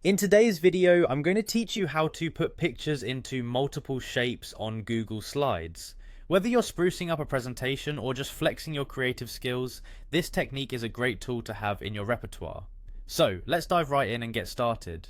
In today's video, I'm going to teach you how to put pictures into multiple shapes on Google Slides. Whether you're sprucing up a presentation or just flexing your creative skills, this technique is a great tool to have in your repertoire. So let's dive right in and get started.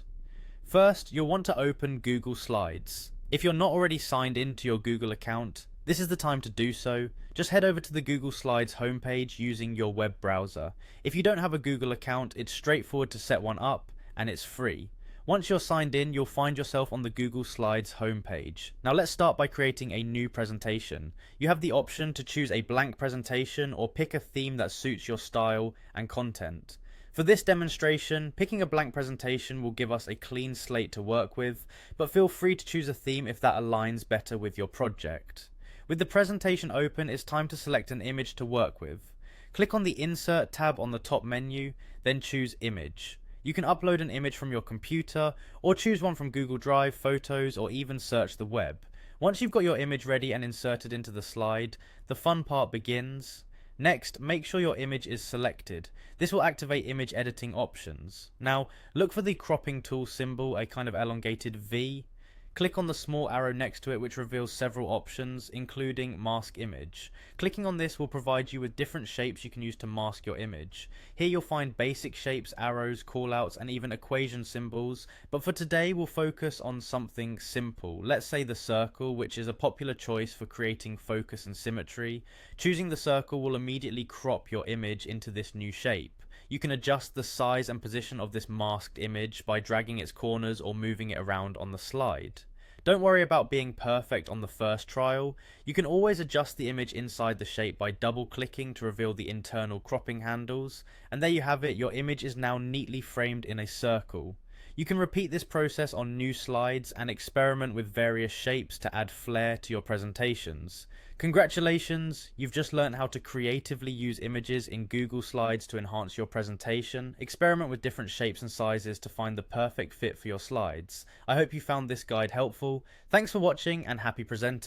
First, you'll want to open Google Slides. If you're not already signed into your Google account, this is the time to do so. Just head over to the Google Slides homepage using your web browser. If you don't have a Google account, it's straightforward to set one up, and it's free. Once you're signed in, you'll find yourself on the Google Slides homepage. Now let's start by creating a new presentation. You have the option to choose a blank presentation or pick a theme that suits your style and content. For this demonstration, picking a blank presentation will give us a clean slate to work with, but feel free to choose a theme if that aligns better with your project. With the presentation open, it's time to select an image to work with. Click on the Insert tab on the top menu, then choose Image. You can upload an image from your computer, or choose one from Google Drive, Photos, or even search the web. Once you've got your image ready and inserted into the slide, the fun part begins. Next, make sure your image is selected. This will activate image editing options. Now, look for the cropping tool symbol, a kind of elongated V. Click on the small arrow next to it, which reveals several options, including Mask Image. Clicking on this will provide you with different shapes you can use to mask your image. Here you'll find basic shapes, arrows, callouts, and even equation symbols, but for today we'll focus on something simple. Let's say the circle, which is a popular choice for creating focus and symmetry. Choosing the circle will immediately crop your image into this new shape. You can adjust the size and position of this masked image by dragging its corners or moving it around on the slide. Don't worry about being perfect on the first trial. You can always adjust the image inside the shape by double clicking to reveal the internal cropping handles, and there you have it, your image is now neatly framed in a circle. You can repeat this process on new slides and experiment with various shapes to add flair to your presentations. Congratulations, you've just learned how to creatively use images in Google Slides to enhance your presentation. Experiment with different shapes and sizes to find the perfect fit for your slides. I hope you found this guide helpful. Thanks for watching and happy presenting.